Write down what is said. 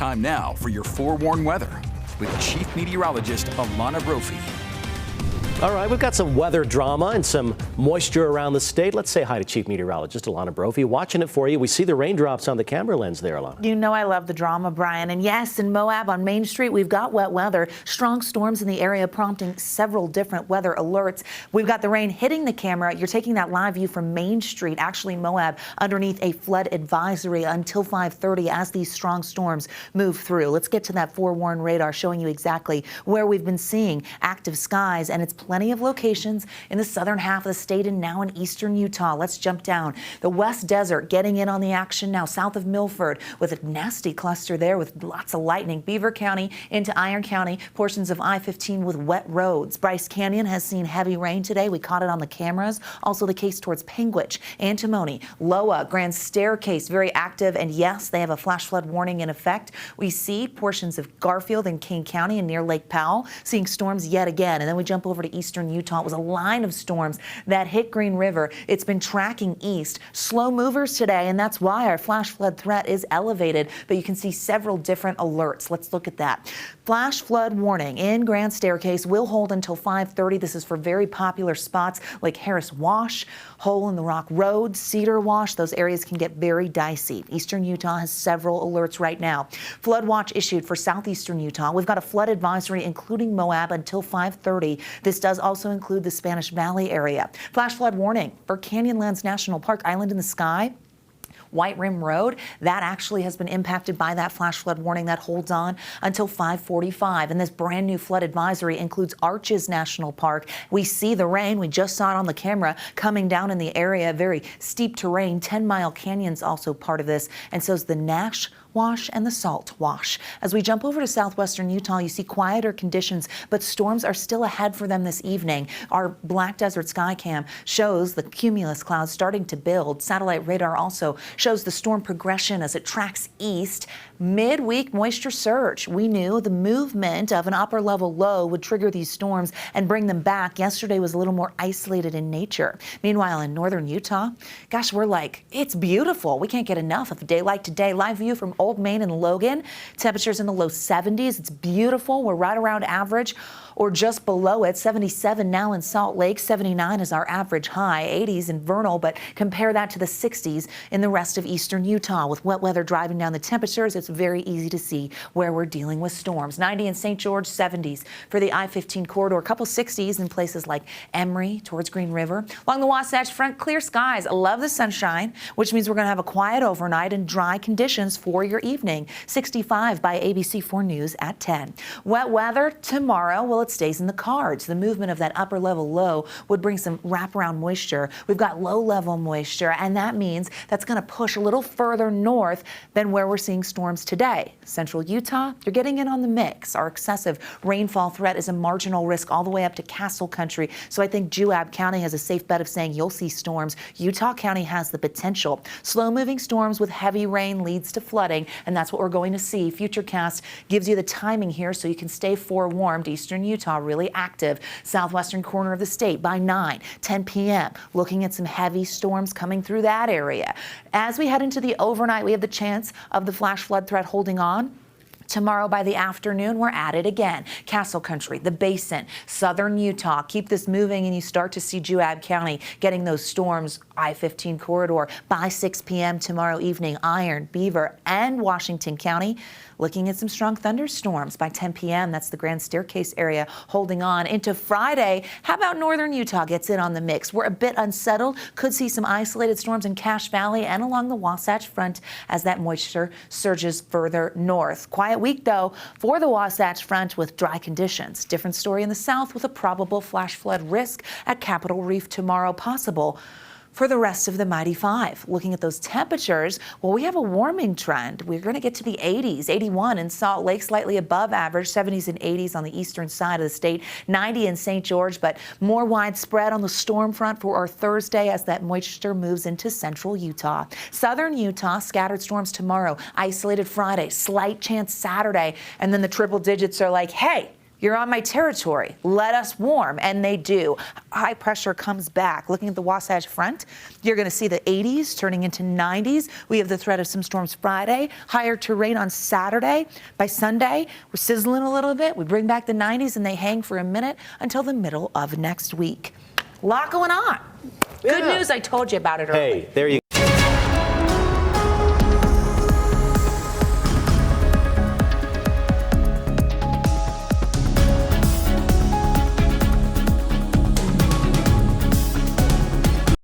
Time now for your forewarned weather with Chief Meteorologist Alana Brophy. All right, we've got some weather drama and some moisture around the state. Let's say hi to Chief Meteorologist Alana Brophy. Watching it for you. We see the raindrops on the camera lens there, Alana. You know I love the drama, Brian. And yes, in Moab on Main Street, we've got wet weather. Strong storms in the area prompting several different weather alerts. We've got the rain hitting the camera. You're taking that live view from Main Street, actually Moab, underneath a flood advisory until 5:30 as these strong storms move through. Let's get to that forewarned radar showing you exactly where we've been seeing active skies, and it's plenty of locations in the southern half of the state and now in eastern Utah. Let's jump down. The West Desert getting in on the action now south of Milford with a nasty cluster there with lots of lightning. Beaver County into Iron County, portions of I-15 with wet roads. Bryce Canyon has seen heavy rain today. We caught it on the cameras. Also the case towards Panguitch, Antimony, Loa, Grand Staircase, very active. And yes, they have a flash flood warning in effect. We see portions of Garfield and Kane County and near Lake Powell seeing storms yet again. And then we jump over to eastern Utah. It was a line of storms that hit Green River. It's been tracking east. Slow movers today, and that's why our flash flood threat is elevated. But you can see several different alerts. Let's look at that. Flash flood warning in Grand Staircase will hold until 5:30. This is for very popular spots like Harris Wash, Hole in the Rock Road, Cedar Wash. Those areas can get very dicey. Eastern Utah has several alerts right now. Flood watch issued for southeastern Utah. We've got a flood advisory including Moab until 5:30. This does also include the Spanish Valley area. Flash flood warning for Canyonlands National Park, Island in the Sky, White Rim Road. That actually has been impacted by that flash flood warning that holds on until 5:45. And this brand new flood advisory includes Arches National Park. We see the rain. We just saw it on the camera coming down in the area. Very steep terrain. 10-Mile Canyon's also part of this. And so is the Nash Wash and the Salt Wash. As we jump over to southwestern Utah, you see quieter conditions, but storms are still ahead for them this evening. Our Black Desert Sky Cam shows the cumulus clouds starting to build. Satellite radar also shows the storm progression as it tracks east. Midweek moisture surge. We knew the movement of an upper level low would trigger these storms and bring them back. Yesterday was a little more isolated in nature. Meanwhile, in northern Utah, gosh, we're like, it's beautiful. We can't get enough of a day like today. Live view from Old Main and Logan. Temperatures in the low 70s. It's beautiful. We're right around average or just below it. 77 now in Salt Lake. 79 is our average high. 80s in Vernal, but compare that to the 60s in the rest of eastern Utah. With wet weather driving down the temperatures, it's very easy to see where we're dealing with storms. 90 in St. George, 70s for the I-15 corridor. A couple 60s in places like Emery towards Green River. Along the Wasatch Front, clear skies. I love the sunshine, which means we're going to have a quiet overnight and dry conditions for your evening. 65 by ABC4 News at 10. Wet weather tomorrow. Well, it stays in the cards. The movement of that upper level low would bring some wraparound moisture. We've got low level moisture, and that means that's going to push a little further north than where we're seeing storms today. Central Utah, you're getting in on the mix. Our excessive rainfall threat is a marginal risk all the way up to Castle Country. So I think Juab County has a safe bet of saying you'll see storms. Utah County has the potential. Slow moving storms with heavy rain leads to flooding, and that's what we're going to see. Futurecast gives you the timing here so you can stay forewarned. Eastern Utah really active. Southwestern corner of the state by 10 p.m. Looking at some heavy storms coming through that area. As we head into the overnight, we have the chance of the flash flood threat holding on. Tomorrow by the afternoon, we're at it again. Castle Country, the Basin, southern Utah. Keep this moving and you start to see Juab County getting those storms. I-15 corridor by 6 p.m. tomorrow evening. Iron, Beaver, and Washington County looking at some strong thunderstorms by 10 p.m. That's the Grand Staircase area holding on into Friday. How about northern Utah gets in on the mix? We're a bit unsettled. Could see some isolated storms in Cache Valley and along the Wasatch Front as that moisture surges further north. Quiet week, though, for the Wasatch Front with dry conditions. Different story in the south with a probable flash flood risk at Capitol Reef tomorrow possible. For the rest of the Mighty Five, looking at those temperatures, well, we have a warming trend. We're going to get to the 80s, 81 in Salt Lake, slightly above average, 70s and 80s on the eastern side of the state, 90 in St. George, but more widespread on the storm front for our Thursday as that moisture moves into central Utah. Southern Utah, scattered storms tomorrow, isolated Friday, slight chance Saturday, and then the triple digits are like, hey, You're on my territory. Let us warm. And they do. High pressure comes back. Looking at the Wasatch Front, you're going to see the 80s turning into 90s. We have the threat of some storms Friday, higher terrain on Saturday. By Sunday, we're sizzling a little bit. We bring back the 90s and they hang for a minute until the middle of next week. A lot going on. Good news. I told you about it earlier. Hey, there you go.